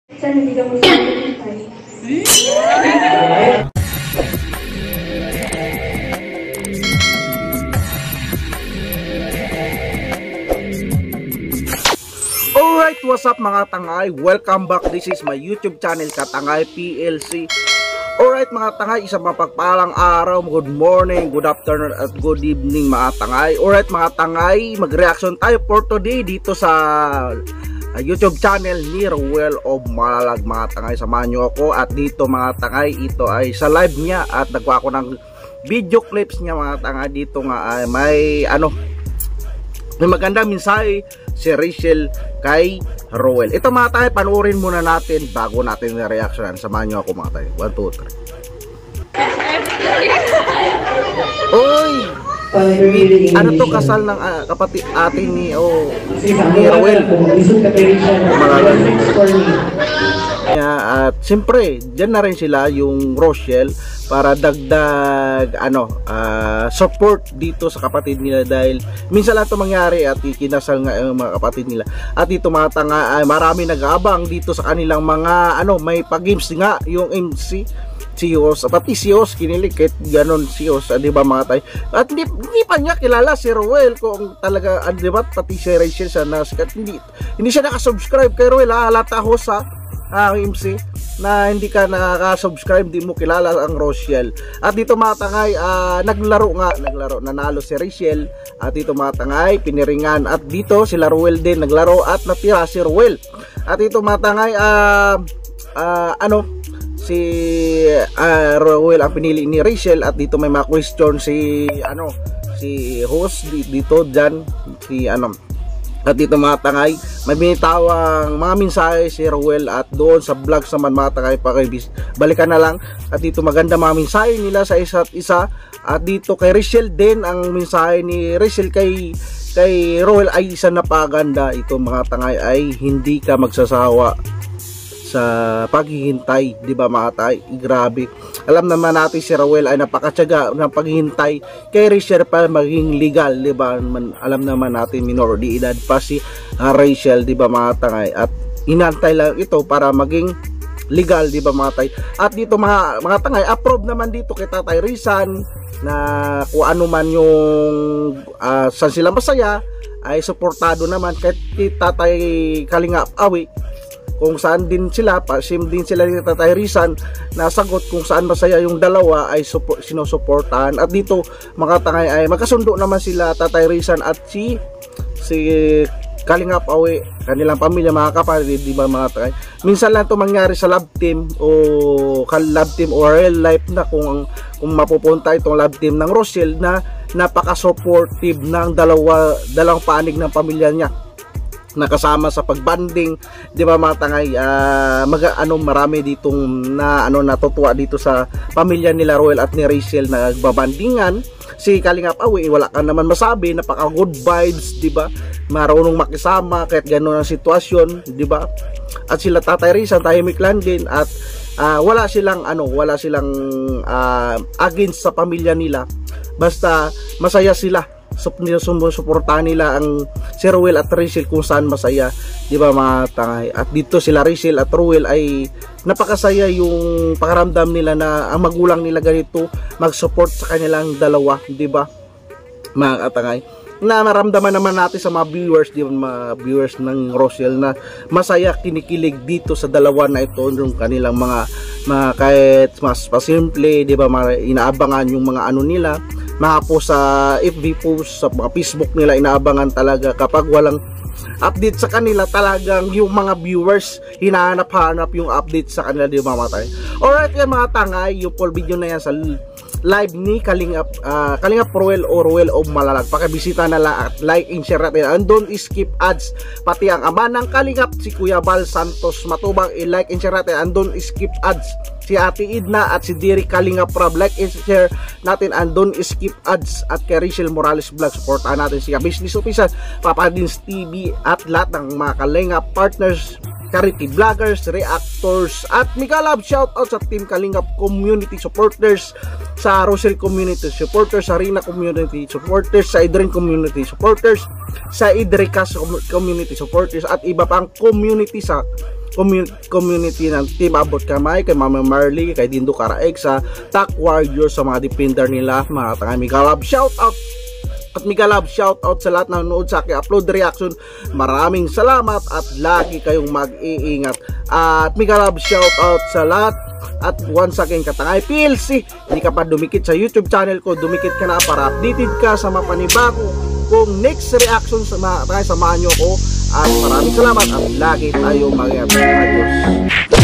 Sana hindi ka magpapantay. Alright, what's up mga tangay? Welcome back. This is my YouTube channel, Katangay PLC. Alright mga tangay, isang mapagpalang araw, good morning, good afternoon at good evening mga tangay. Alright mga tangay, mag-reaction tayo for today dito sa YouTube channel ni Ruel of Malalag mga tangay. Samahan nyo ako at dito mga tangay, ito ay sa live niya at nagwa ako ng video clips niya mga tangay. Dito nga ay may magandang mensahe si Rachel kay Ruel. Ito mga tayo, panoorin muna natin bago natin na-reactionan. Samahan nyo ako mga tayo. 1, 2, 3. Oy! Ano to, kasal ng kapatid atin ni Ruel. At siyempre, dyan na rin sila yung Rochelle para dagdag support dito sa kapatid nila dahil minsan lang ito mangyari at ikinasal nga yung mga kapatid nila. At dito mga tanga, marami nag-aabang dito sa kanilang mga may pag-games nga yung MC si Os, pati si Os kinilig kahit ganon si Os, di ba mga tayo? At hindi pa niya kilala si Ruel kung talaga, di ba, pati si Rachel siya na hindi siya nakasubscribe kay Ruel. Halata ho sa MC na hindi ka nakaka-subscribe, di mo kilala ang Rochelle. At dito mga tangay, naglaro, nanalo si Rachel. At dito mga tangay, piniringan. At dito sila Ruel din naglaro at natira si Ruel. At dito mga tangay, si Ruel ang pinili ni Rachel. At dito may mga question si host dito dyan at dito mga tangay, may binitawang mga mensahe si Ruel at doon sa vlogs naman mga tangay, balikan na lang. At dito maganda mga mensahe nila sa isa't isa. At dito kay Rachel din, ang mensahe ni Rachel kay Ruel ay isa na paganda. Ito mga tangay ay hindi ka magsasawa sa paghihintay, di ba mga tay? Grabe. Alam naman natin si Ruel ay napakatyaga ng paghihintay kay Rachel para maging legal, di ba? Alam naman natin minor de edad pa si Rachel, di ba mga tangay? At inantay lang ito para maging legal, di ba mga tay? At dito mga tangay, approve naman dito kay Tatay Rizan na kung ano man yung saan sila masaya ay suportado naman kahit Tatay Kalingap Awi kung saan din sila, same din sila ni Tatay Rizan na sagot kung saan masaya yung dalawa ay sinusuportahan. At dito mga tangay ay magkasundo naman sila Tatay Rizan at si Kalingap Awi, kanilang pamilya, mga kapatid, di ba mga tangay? Minsan lang ito mangyari sa love team o real life na kung mapupunta itong love team ng Rochelle na napaka-supportive ng dalawang panig ng pamilya niya, nakasama sa pagbanding, di ba mga tangay? Marami ditong natutuwa dito sa pamilya nila Ruel at ni Rachel na nagbabandingan. Si Kalingap Awi, wala ka naman masabi, napaka good vibes, di ba? Marunong makisama kahit gano'n ang sitwasyon, di ba? At sila Tatay Rizan, tahimik lang din at wala silang against sa pamilya nila. Basta masaya sila. Sumusuportahan nila ang si Ruel at Rachel kung saan masaya, di ba mga tangay? At dito sila Rachel at Ruel ay napakasaya yung pakaramdam nila na ang magulang nila ganito mag-support sa kanilang dalawa, di ba mga tangay? Na maramdaman naman natin sa mga viewers, di ba, mga viewers ng Rochelle na masaya, kinikilig dito sa dalawa na ito yung kanilang mga kahit mas pasimple, di ba, inaabangan yung mga nila, mga post sa FB post, sa mga Facebook nila, inaabangan talaga kapag walang update sa kanila. Talagang yung mga viewers hinahanap-hanap yung update sa kanila, di ba mga tayo? Alright yan mga tangay, yung full video na yan sa live ni Kalingap Ruel o Ruel of Malalag. Pakibisita na lang at like and share natin, and don't skip ads. Pati ang ama ng Kalingap, si Kuya Bal Santos Matubang, i-like and share natin, and don't skip ads. Si Ate Idna at si Derek Kalingap Rab, like and share natin, and don't skip ads. At kay Rachel Morales Vlog, supportahan natin siya. Business Official, Papa Dins TV at lahat ng mga Kalingap partners, charity vloggers, reactors, at mega love shoutout sa Team Kalingap community supporters, sa Rochelle community supporters, sa Rina community supporters, sa Idrin community supporters, sa Idricas community supporters, at iba pang community sa community ng Team Abot Kamay, kay Mama Marley, kay Dindo Karaeg sa TAC Warriors, sa mga defender nila, mga tangay. Mega love shout out at mega love shout out sa lahat na nanonood sa aking upload reaction. Maraming salamat at lagi kayong mag-iingat. At mega love shout out sa lahat. At once again, katangay PLC, hindi ka pa dumikit sa YouTube channel ko, dumikit ka na para updated ka sa mga panibago kung next reaction. Samahan nyo ako at maraming salamat at lagi tayo mag-iingat. Adios.